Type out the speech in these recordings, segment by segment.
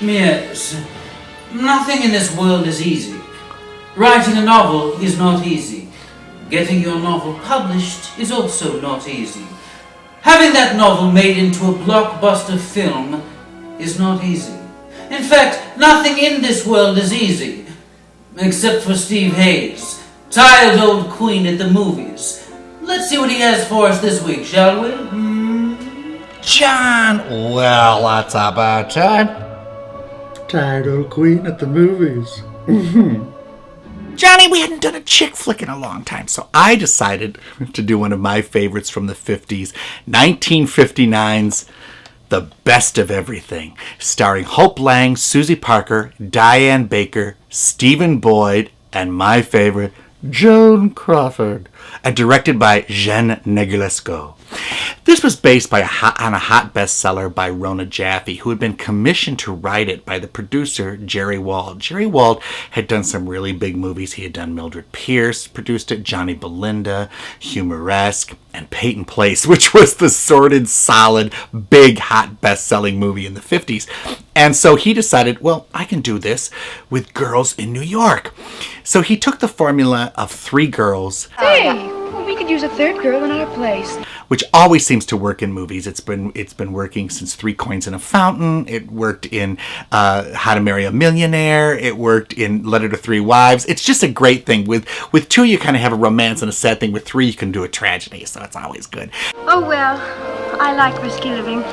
Yes. Nothing in this world is easy. Writing a novel is not easy. Getting your novel published is also not easy. Having that novel made into a blockbuster film is not easy. In fact, nothing in this world is easy. Except for Steve HAYES, tired old queen at the movies. Let's see what he has for us this week, shall we? John! Well, that's about time. Tired old queen at the movies. Johnny, we hadn't done a chick flick in a long time, so I decided to do one of my favorites from the 50s, 1959's The Best of Everything, starring Hope Lange, Suzy Parker, Diane Baker, Stephen Boyd, and my favorite, Joan Crawford, and directed by Jean Negulesco. This was based on a hot bestseller by Rona Jaffe, who had been commissioned to write it by the producer, Jerry Wald. Jerry Wald had done some really big movies. He had done Mildred Pierce, produced it, Johnny Belinda, Humoresque, and Peyton Place, which was the sordid, solid, big, hot, best-selling movie in the 50s. And so he decided, well, I can do this with girls in New York. So he took the formula of 3 girls. Hey, well, we could use a 3rd girl in our place. Which always seems to work in movies. It's been working since 3 Coins in a Fountain. It worked in How to Marry a Millionaire. It worked in Letter to 3 Wives. It's just a great thing. With 2, you kind of have a romance and a sad thing. With 3, you can do a tragedy. So it's always good. Oh, well, I like risky living.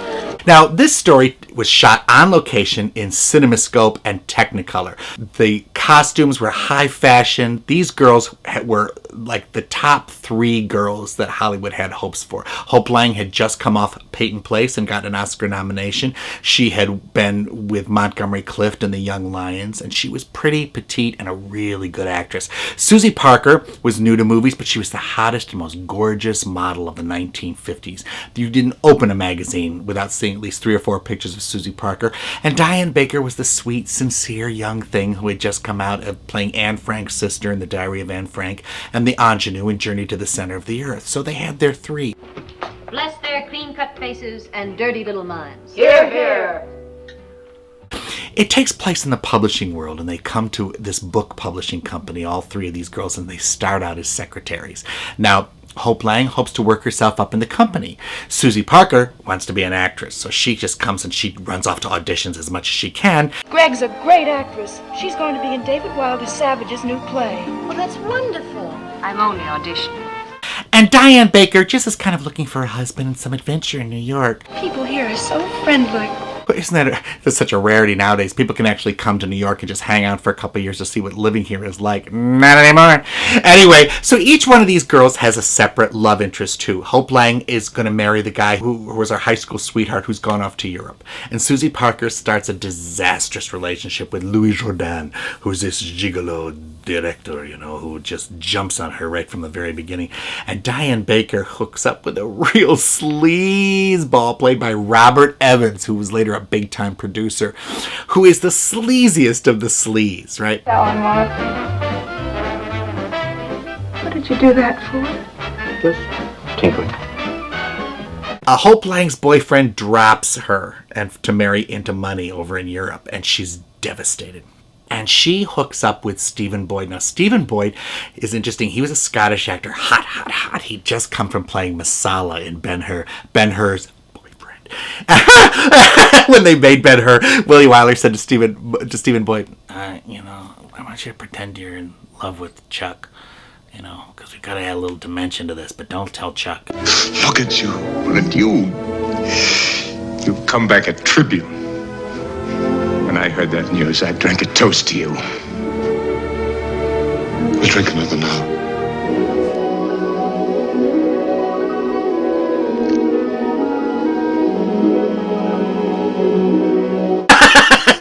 Now, this story was shot on location in Cinemascope and Technicolor. The costumes were high fashion. These girls were like the top 3 girls that Hollywood had hopes for. Hope Lange had just come off Peyton Place and got an Oscar nomination. She had been with Montgomery Clift and the Young Lions, and she was pretty, petite, and a really good actress. Suzy Parker was new to movies, but she was the hottest and most gorgeous model of the 1950s. You didn't open a magazine without seeing at least 3 or 4 pictures of Suzy Parker. And Diane Baker was the sweet, sincere young thing who had just come out of playing Anne Frank's sister in The Diary of Anne Frank and the ingenue in Journey to the Center of the Earth. So they had their 3. Bless their clean-cut faces and dirty little minds. Hear, hear. It takes place in the publishing world, and they come to this book publishing company, all 3 of these girls, and they start out as secretaries. Now, Hope Lange hopes to work herself up in the company. Suzy Parker wants to be an actress, so she just comes and she runs off to auditions as much as she can. Greg's a great actress. She's going to be in David Wilder Savage's new play. Well, that's wonderful. I'm only auditioning. And Diane Baker just is kind of looking for a husband and some adventure in New York. People here are so friendly. But isn't that's such a rarity nowadays? People can actually come to New York and just hang out for a couple of years to see what living here is like. Not anymore. Anyway, so each one of these girls has a separate love interest too. Hope Lange is going to marry the guy who was our high school sweetheart who's gone off to Europe. And Suzy Parker starts a disastrous relationship with Louis Jourdan, who's this gigolo director, who just jumps on her right from the very beginning. And Diane Baker hooks up with a real sleazeball played by Robert Evans, who was later a big-time producer, who is the sleaziest of the sleaze, right? Alan, Mark. What did you do that for? Just tinkering. Hope Lange's boyfriend drops her to marry into money over in Europe, and she's devastated. And she hooks up with Stephen Boyd. Now, Stephen Boyd is interesting. He was a Scottish actor. Hot. He'd just come from playing Masala in Ben-Hur's boyfriend. When they made Ben-Hur, Willie Wyler said to Stephen Boyd, I want you to pretend you're in love with Chuck, because we've got to add a little dimension to this, but don't tell Chuck. Look at you. Look at you. You've come back a tribune. When I heard that news, I drank a toast to you. We'll drink another now.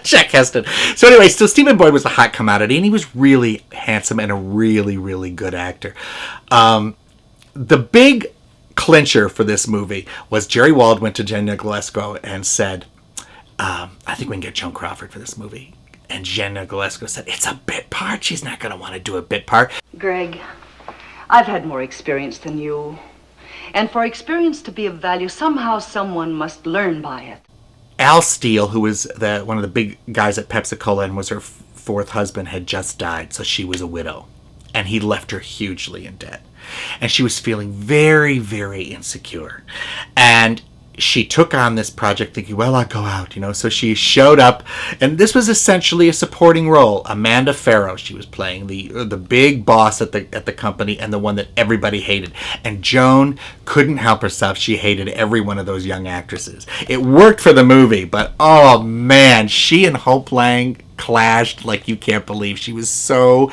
Jack Heston. So anyway, Stephen Boyd was a hot commodity, and he was really handsome and a really, really good actor. The big clincher for this movie was Jerry Wald went to Jean Negulesco and said, I think we can get Joan Crawford for this movie. And Jean Negulesco said, it's a bit part. She's not going to want to do a bit part. Greg, I've had more experience than you. And for experience to be of value, somehow someone must learn by it. Al Steele, who was one of the big guys at Pepsi-Cola and was her fourth husband, had just died, so she was a widow. And he left her hugely in debt. And she was feeling very, very insecure. And she took on this project thinking, well, I'll go out, So she showed up, and this was essentially a supporting role. Amanda Farrow, she was playing the big boss at the company and the one that everybody hated. And Joan couldn't help herself. She hated every one of those young actresses. It worked for the movie, but oh man, she and Hope Lange clashed like you can't believe. She was so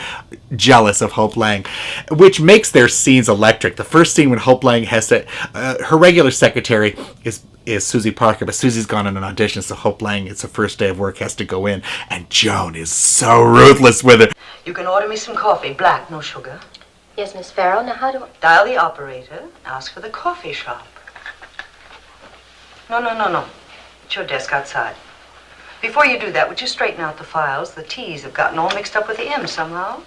jealous of Hope Lange, which makes their scenes electric. The first scene when Hope Lange has to, her regular secretary is Suzy Parker, but Suzy's gone on an audition, so Hope Lange, it's her first day of work, has to go in, and Joan is so ruthless with her. You can order me some coffee, black, no sugar. Yes, Miss Farrow. Now, how do I... Dial the operator, ask for the coffee shop. No. It's your desk outside. Before you do that, would you straighten out the files? The T's have gotten all mixed up with the M's somehow.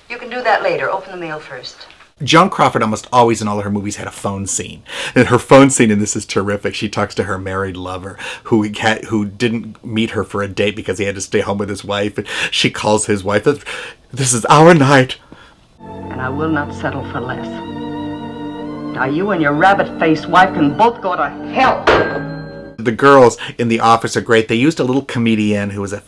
You can do that later. Open the mail first. Joan Crawford almost always in all of her movies had a phone scene. And her phone scene in this is terrific. She talks to her married lover who didn't meet her for a date because he had to stay home with his wife. And she calls his wife, "This is our night." And I will not settle for less. Now you and your rabbit-faced wife can both go to hell. The girls in The Office are great. They used a little comedian who was a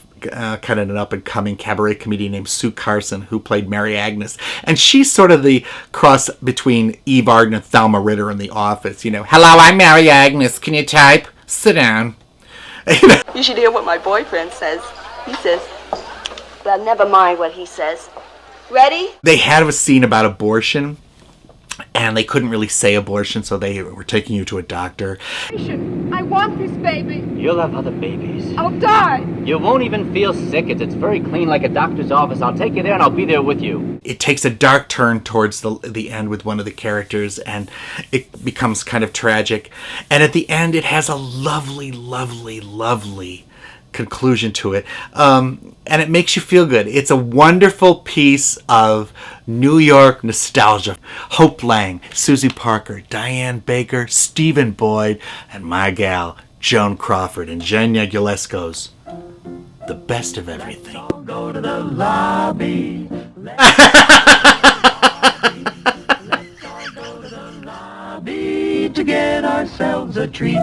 kind of an up-and-coming cabaret comedian named Sue Carson, who played Mary Agnes. And she's sort of the cross between Eve Arden and Thelma Ritter in The Office. Hello, I'm Mary Agnes. Can you type? Sit down. You should hear what my boyfriend says. He says, well, never mind what he says. Ready? They had a scene about abortion, and they couldn't really say abortion, so they were taking you to a doctor. I want this baby. You'll have other babies. I'll die. You won't even feel sick. It's very clean, like a doctor's office. I'll take you there and I'll be there with you. It takes a dark turn towards the end with one of the characters, and it becomes kind of tragic. And at the end, it has a lovely, lovely, lovely conclusion to it. And it makes you feel good. It's a wonderful piece of New York nostalgia. Hope Lange, Suzy Parker, Diane Baker, Stephen Boyd, and my gal, Joan Crawford, and Jen Negulesco's The Best of Everything. Go to the lobby. Let's all go to the lobby to get ourselves a treat.